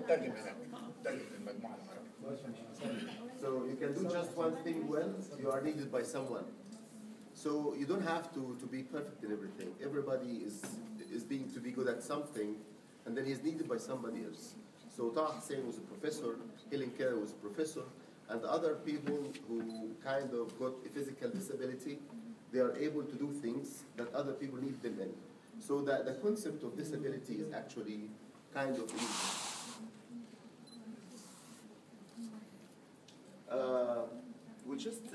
مترجم هناك، مترجم المجموعة العربية. So you can do just one thing well, you are needed by someone. So you don't have to be perfect in everything. Everybody is being to be good at something, and then he's needed by somebody else. So Taha Hussein was a professor, Helen Keller was a professor, and the other people who kind of got a physical disability, they are able to do things that other people need them in. So that the concept of disability is actually kind of easy. We'll just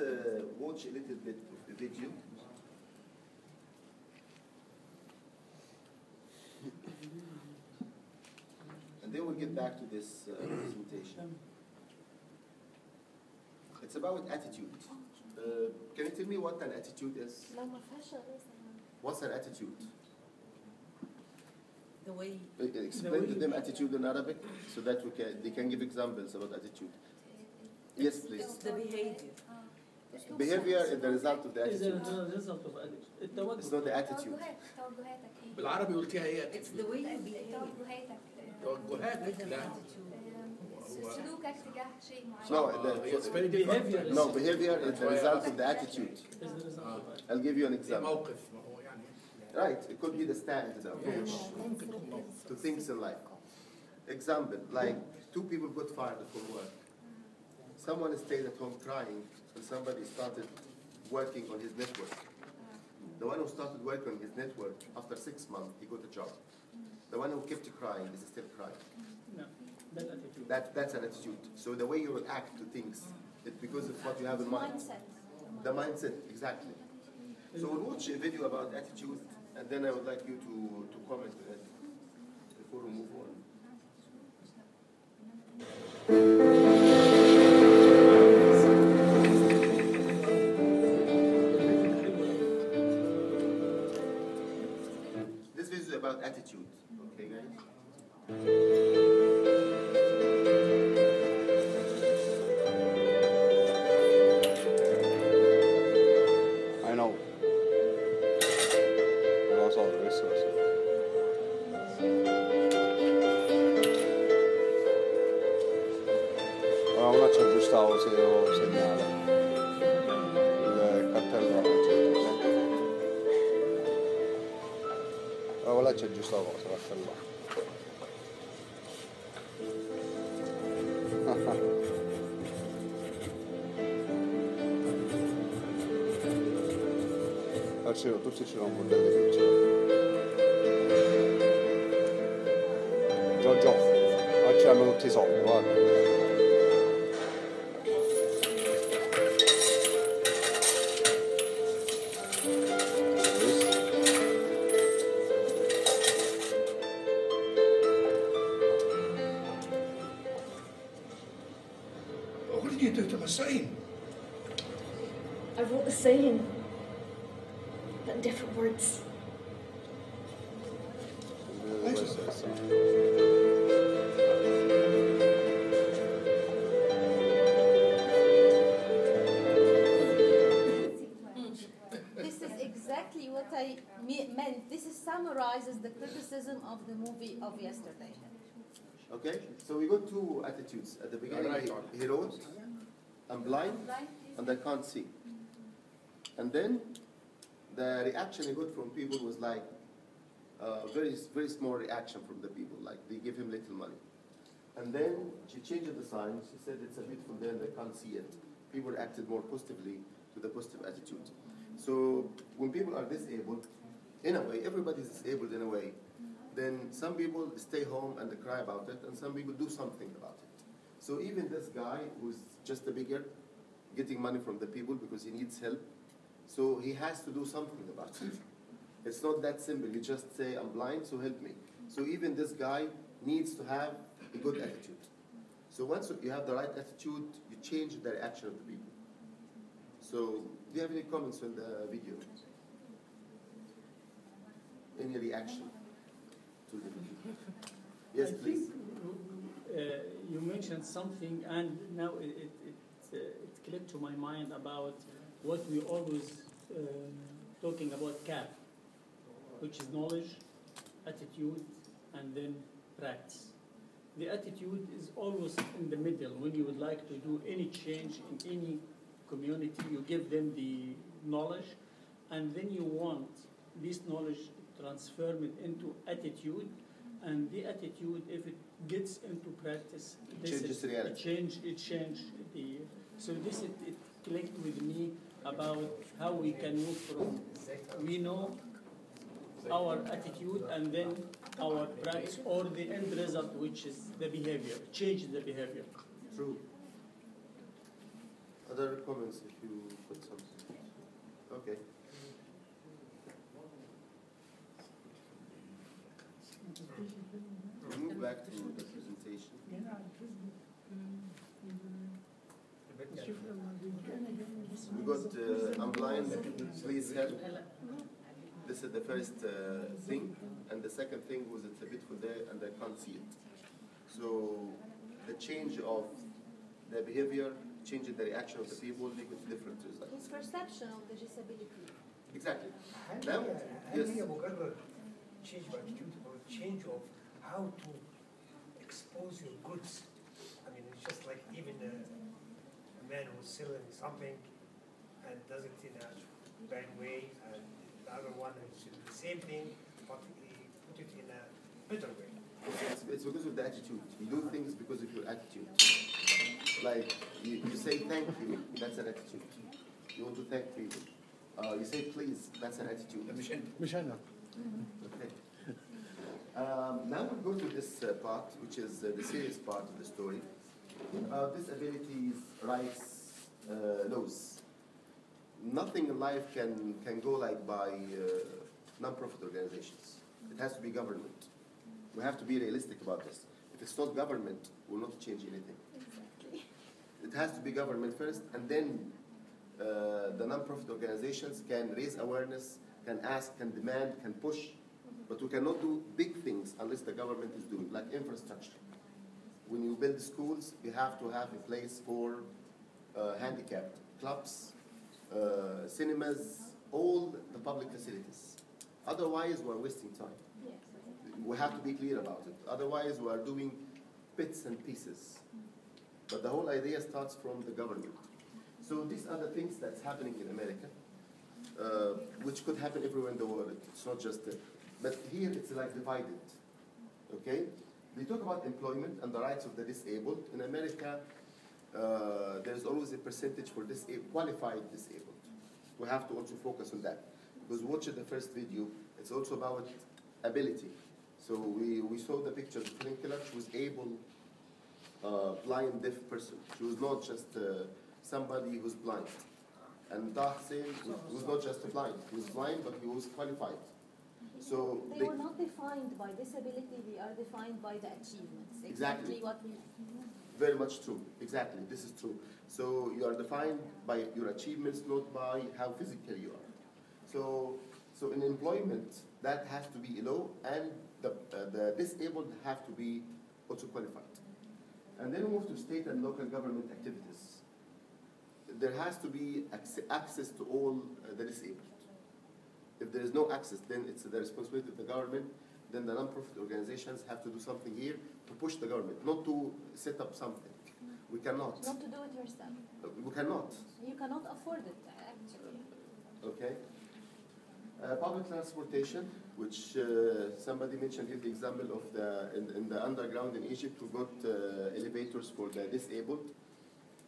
watch a little bit of the video. And then we'll get back to this presentation. It's about attitude. Can you tell me what an attitude is? What's an attitude? The way. Explain to them attitude in Arabic so that they can give examples about attitude. Yes, please. It's the behavior. Behavior is the result of the attitude. It's not the attitude. بالعربي قلتيها ايه؟ It's the way you behave. توجهاتك. لا. سلوكك تجاه شيء معين. No, It's very different. no, behavior is the result of the attitude. I'll give you an example. موقف ما هو يعني. Right, it could be the stand, the approach to things in life. Example, like two people got fired from work. Someone stayed at home crying, and somebody started working on his network. The one who started working on his network, after 6 months, he got a job. The one who kept crying is still crying. No, that attitude. That's an attitude. So the way you react to things, it's because of what you have in mind. Mindset. The mindset, exactly. So we'll watch a video about attitude, and then I would like you to comment on it before we move on. This video is about attitude, okay, guys? I know. Lo so, questo lo so. Ora una ci aggiustavo se devo segnare. Il cartello non ci aggiusta. Ora là ci aggiustavo cosa, cartello. Tutti ce l'hanno delle picture. Giorgio, oggi hanno tutti i soldi, guarda. أغنية تتمسعين. I wrote the saying, but in different words. This is exactly what I meant. This summarizes the criticism of the movie of yesterday. Okay, so we got two attitudes. At the beginning, he wrote, I'm blind and I can't see. And then the reaction he got from people was like very, very small reaction from the people. Like they give him little money. And then she changed the sign. She said it's a beautiful day and they can't see it. People reacted more positively to the positive attitude. So when people are disabled, in a way, everybody's disabled in a way. Then some people stay home and they cry about it, and some people do something about it. So even this guy who's just a beggar, getting money from the people because he needs help, so he has to do something about it. It's not that simple. You just say, I'm blind, so help me. So even this guy needs to have a good attitude. So once you have the right attitude, you change the reaction of the people. So do you have any comments on the video? Any reaction to the video? Yes, please. You mentioned something, and now it clicked to my mind about what we always talking about CAP, which is knowledge, attitude, and then practice. the attitude is always in the middle. When you would like to do any change in any community, you give them the knowledge, and then you want this knowledge transformed into attitude, and the attitude, if it gets into practice, Changes reality. it change the. So this it clicked with me about how we can move from we know our attitude and then our practice or the end result, which is the behavior, change the behavior. True. Other comments if you put something. Okay. We'll move back to the presentation. We got online, please help. This is the first thing, and the second thing was it's a beautiful day and I can't see it. So the change of the behavior, changing the reaction of the people, lead to different results. His perception of the disability. Exactly. هل Now, هل yes. هي مجرد change of attitude or change of how to expose your goods? I mean, it's just like even a man who's selling something and does it in a bad way, and the other one is the same thing, but he put it in a better way. It's because of the attitude. You do things because of your attitude. Like, you say thank you, that's an attitude. You want to thank people. You say please, that's an attitude. مش أنا. Okay. Now we'll go to this part, which is the serious part of the story. Disabilities, rights, laws. Nothing in life can go like by non-profit organizations. It has to be government. We have to be realistic about this. If it's not government, we'll not change anything. Exactly. It has to be government first, and then the non-profit organizations can raise awareness, can ask, can demand, can push, but we cannot do big things unless the government is doing, like infrastructure. When you build schools, you have to have a place for handicapped, clubs, cinemas, all the public facilities. Otherwise, we're wasting time. Yes. We have to be clear about it. Otherwise, we are doing bits and pieces. But the whole idea starts from the government. So these are the things that's happening in America, which could happen everywhere in the world. It's not just, but here it's like divided. Okay? We talk about employment and the rights of the disabled. In America, there's always a percentage for qualified disabled. We have to also focus on that. Because watch the first video, it's also about ability. So we saw the picture of Twinkler. She was able, blind, deaf person. She was not just somebody who's blind. And Hussein was not just blind. He was blind, but he was qualified. So they were not defined by disability, they are defined by the achievements. Exactly. What we Very much true. Exactly. This is true. So you are defined by your achievements, not by how physical you are. So in employment, that has to be low, and the disabled have to be also qualified. And then we move to state and local government activities. There has to be access to all the disabled. If there is no access, then it's the responsibility of the government. Then the non-profit organizations have to do something here to push the government, not to set up something. We cannot. not to do it yourself. We cannot. You cannot afford it, actually. Okay. Public transportation, which somebody mentioned here the example of in the underground in Egypt, we got elevators for the disabled,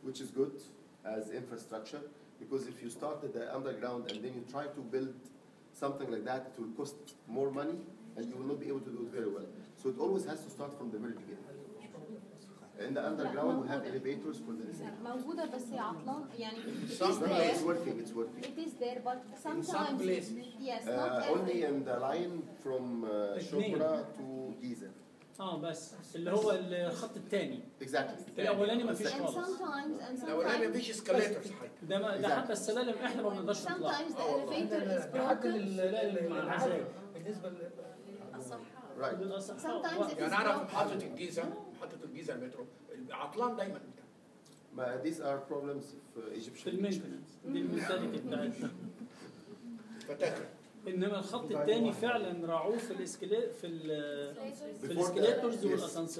which is good as infrastructure, because if you start at the underground and then you try to build something like that, it will cost more money and you will not be able to do it very well. So it always has to start from the very beginning. In the underground, we have elevators for the disabled. موجودة بس هي عطلان يعني it is No, no, it's there. working, it's working. It is there, but some sometimes places. yes, not Only every. in the line from Shopra to Giza. بس اللي هو الخط الثاني Exactly. الاولاني ما فيش And خالص sometimes الأولاني مفيش اسكاليترز حاجة. ده حتى السلالم احنا ما بنقدرش نطلع sometimes the elevator is لحد broken. العزاء بالنسبه Right. Sometimes it is يعني أعرف broken. محطة الجيزة المترو عطلان دايما. But these are problems of في Egyptian. المينتنس دي المنتاليتي بتاعتنا. فتاكر. انما الخط الثاني فعلا راعوه في الاسكليتورز والاسانسير.